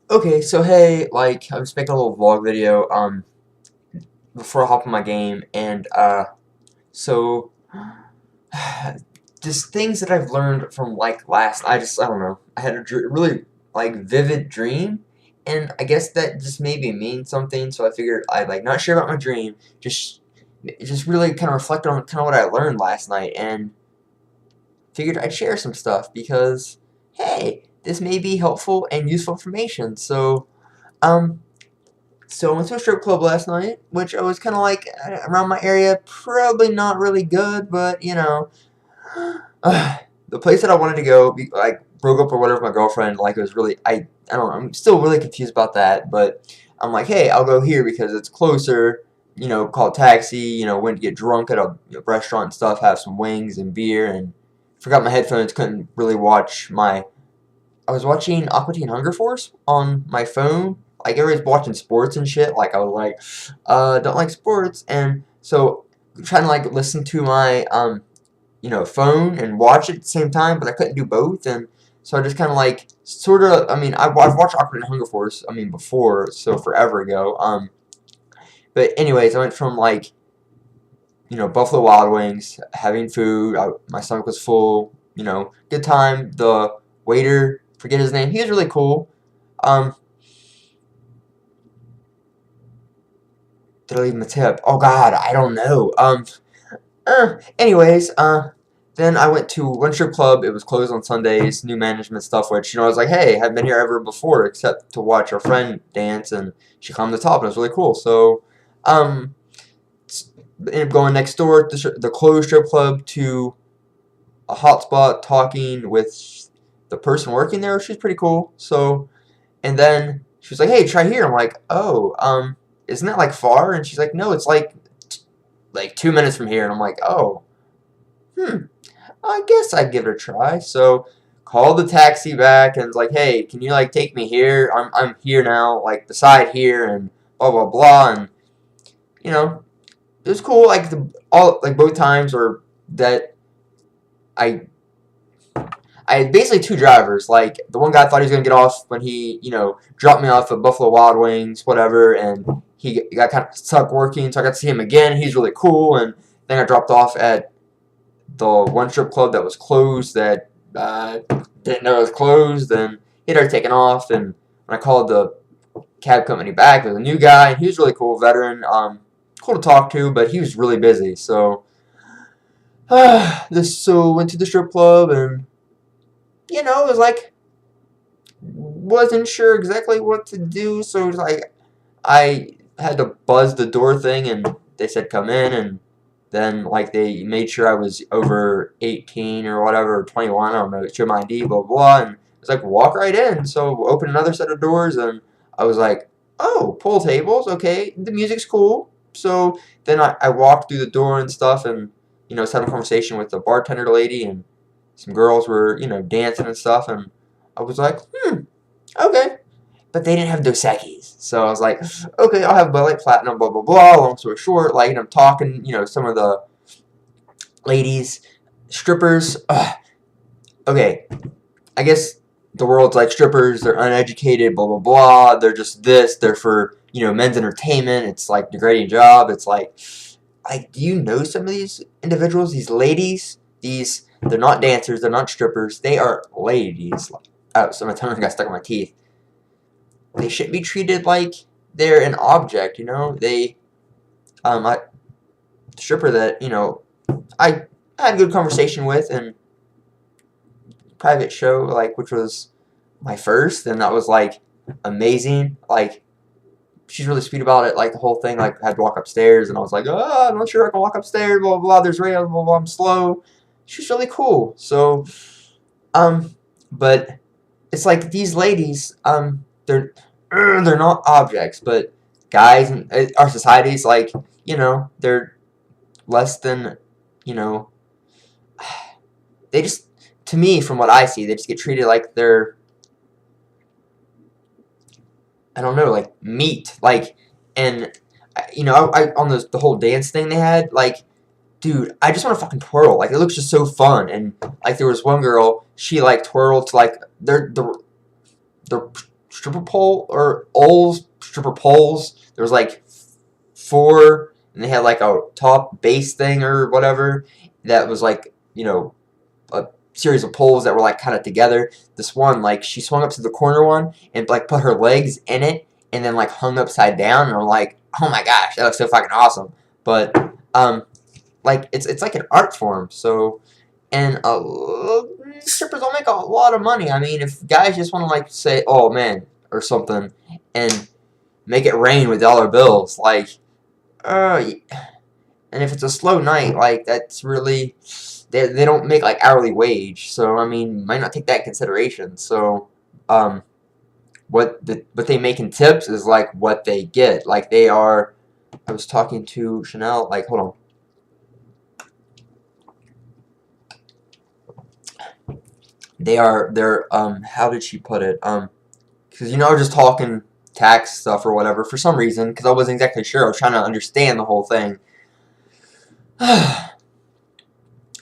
Okay, so hey, like, I'm just making a little vlog video, before I hop on my game, and, so, just things that I've learned from, like, I don't know, I had a really, like, vivid dream, and I guess that just maybe means something, so I figured I'd, like, not share about my dream, just really kind of reflect on kind of what I learned last night, and figured I'd share some stuff, because, hey, this may be helpful and useful information, um, So I went to a strip club last night, which I was kind of like around my area, probably not really good, but the place that I wanted to go, like broke up or whatever with my girlfriend, like it was really I don't know, I'm still really confused about that, but I'm like, hey, I'll go here because it's closer. Call a taxi. Went to get drunk at a restaurant and stuff, have some wings and beer, and forgot my headphones. Couldn't really watch my I was watching Aqua Teen Hunger Force on my phone. Like everybody's watching sports and shit. Like I was like, don't like sports, and so trying to like listen to my phone and watch it at the same time, but I couldn't do both, and so I just kind of like sort of. I mean, I've watched Aqua Teen Hunger Force. I mean, before, so forever ago. But anyways, I went from like Buffalo Wild Wings, having food. My stomach was full. Good time. The waiter, forget his name. He was really cool. Um, did I leave him a tip? Oh God, I don't know. Anyways, then I went to one strip club. It was closed on Sundays, new management stuff. Which I was like, hey, haven't been here ever before, except to watch our friend dance, and she climbed the top, and it was really cool. So, um, ended up going next door to the closed strip club to a hotspot, talking with the person working there. She's pretty cool. So, and then she was like, hey, try here. I'm like, oh, isn't that like far? And she's like, no, it's like 2 minutes from here. And I'm like, oh, I guess I'd give it a try. So called the taxi back and was like, hey, can you like take me here? I'm here now, like beside here, and blah blah blah. And you know, it was cool. Like both times were that I I had basically two drivers. Like the one guy thought he was gonna get off when he, dropped me off at Buffalo Wild Wings, whatever, and he got kind of stuck working, so I got to see him again. He's really cool, and then I dropped off at the one strip club that was closed that didn't know it was closed, and he'd already taken off. And when I called the cab company back, there was a new guy, and he was really cool, veteran, cool to talk to, but he was really busy. So so went to the strip club, and it was like wasn't sure exactly what to do, so it was like I had to buzz the door thing, and they said come in, and then like they made sure I was over 18 or whatever, or 21, I don't know, show my ID, blah blah, and it's like walk right in. So open another set of doors, and I was like, oh, pool tables, okay, the music's cool. So then I walked through the door and stuff, and was having a conversation with the bartender lady, and some girls were dancing and stuff, and I was like, okay. But they didn't have Dos Equis. So I was like, okay, I'll have Bud Light Platinum, blah, blah, blah. Long story short, like, I'm talking, some of the ladies, strippers. Okay, I guess the world's like strippers, they're uneducated, blah, blah, blah. They're just this. They're for, men's entertainment. It's like degrading job. It's like, do you know some of these individuals, these ladies? They're not dancers. They're not strippers. They are ladies. Oh, so my tongue got stuck in my teeth. They shouldn't be treated like they're an object, They, I, the stripper that, I had a good conversation with in private show, like, which was my first, and that was, like, amazing. Like, she's really sweet about it, like, the whole thing, like, I had to walk upstairs, and I was like, oh, I'm not sure I can walk upstairs, blah, blah, blah, there's rails, blah, blah, I'm slow. She's really cool. So, but it's like these ladies, they're not objects, but guys in our society's like, they're less than, you know, they just, to me, from what I see, they just get treated like they're, I don't know, like meat, like, and I on the whole dance thing they had, like, dude, I just want to fucking twirl, like, it looks just so fun, and like there was one girl, she like twirled to like, they're stripper pole or old stripper poles. There was like 4, and they had like a top base thing or whatever that was like, you know, a series of poles that were like kind of together. This one, like, she swung up to the corner one and like put her legs in it and then like hung upside down, and I'm like, oh my gosh, that looks so fucking awesome. But like it's like an art form. So, and strippers don't make a lot of money. I mean, if guys just want to like say, oh man, or something, and make it rain with dollar bills, like, and if it's a slow night, like, that's really, they don't make like hourly wage. So I mean, might not take that in consideration. So, what they make in tips is like what they get. Like, they are. I was talking to Chanel. Like, hold on. They're how did she put it? Because, you know, I was just talking tax stuff or whatever for some reason, because I wasn't exactly sure. I was trying to understand the whole thing.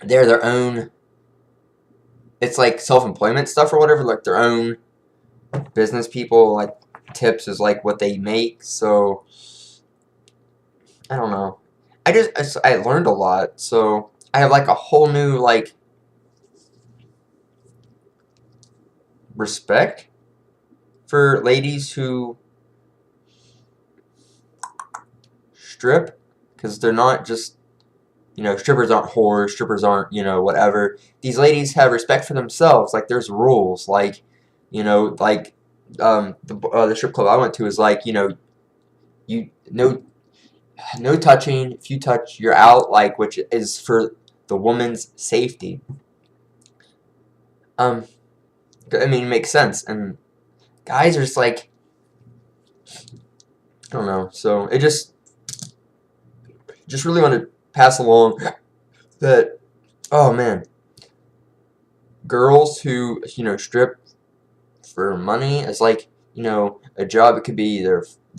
They're their own, it's like self-employment stuff or whatever, like their own business people, like tips is like what they make. So I don't know. I learned a lot. So I have like a whole new like respect for ladies who strip, because they're not just, you know, strippers aren't whores, strippers aren't, you know, whatever. These ladies have respect for themselves. Like, there's rules. Like, you know, like, the strip club I went to is like, you know, you no touching. If you touch, you're out. Like, which is for the woman's safety. I mean, it makes sense. And guys are just like, I don't know. So it just really want to pass along that, oh man, girls who, you know, strip for money is like, you know, a job. It could be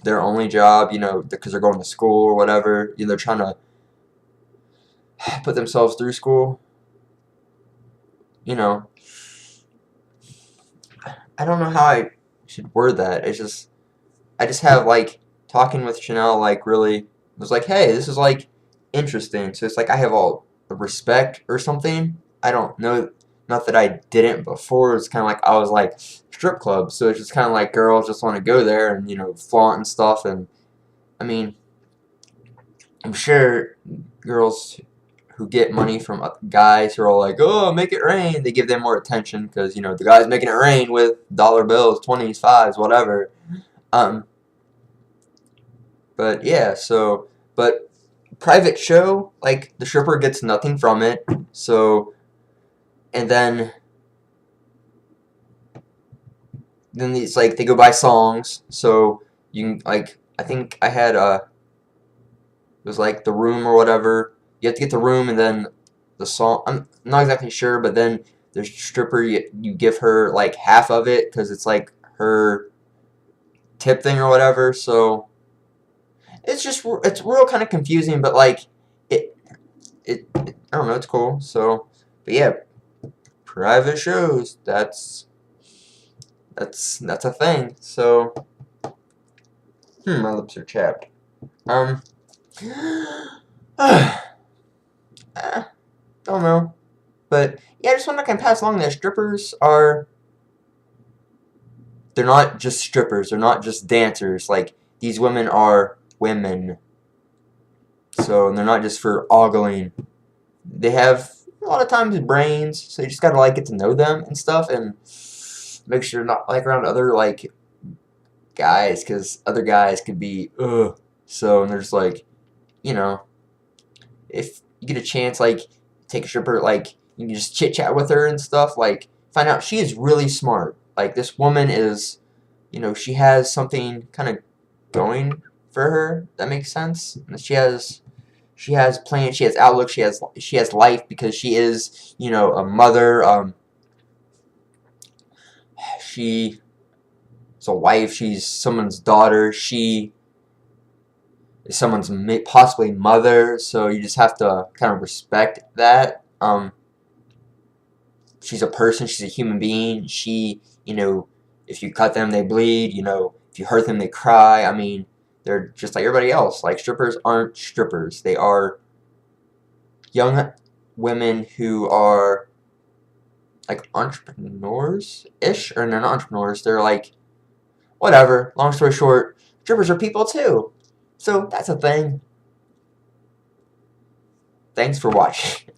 their only job, you know, because they're going to school or whatever. You know, they're trying to put themselves through school. You know, I don't know how I should word that. It's just, I just have like talking with Chanel, like, really was like, hey, this is like interesting. So it's like I have all the respect or something. I don't know. Not that I didn't before. It's kind of like I was like strip club. So it's just kind of like girls just want to go there and, you know, flaunt and stuff. And I mean, I'm sure girls who get money from guys who are all like, oh, make it rain, they give them more attention because, you know, the guy's making it rain with dollar bills, 20s, 5s, whatever. But yeah, so, but private show, like, the stripper gets nothing from it. So, and then it's like they go buy songs. So you can, like, I think I had it was like the room or whatever. You have to get the room and then the song. I'm not exactly sure, but then the stripper, you give her like half of it because it's like her tip thing or whatever. So it's just, it's real kind of confusing, but like it I don't know, it's cool. So, but yeah, private shows, that's a thing. So my lips are chapped. Don't know. But yeah, I just want to kind of pass along that strippers are, they're not just strippers, they're not just dancers. Like, these women are women. So, and they're not just for ogling. They have a lot of times brains, so you just gotta like get to know them and stuff, and make sure you're not like around other like guys, because other guys could be ugh. So, and they're just like, you know, if you get a chance, like, take a stripper, like, you can just chit chat with her and stuff, like, find out she is really smart. Like, this woman is, you know, she has something kind of going for her. That makes sense. And she has plans, she has outlook, she has life, because she is, you know, a mother. She is a wife. She's someone's daughter. She is someone's possibly mother. So you just have to kind of respect that. She's a person. She's a human being. She, you know, if you cut them, they bleed. You know, if you hurt them, they cry. I mean, they're just like everybody else. Like, strippers aren't strippers. They are young women who are like entrepreneurs-ish, or they're not entrepreneurs. They're like, whatever. Long story short, strippers are people too. So that's a thing. Thanks for watching.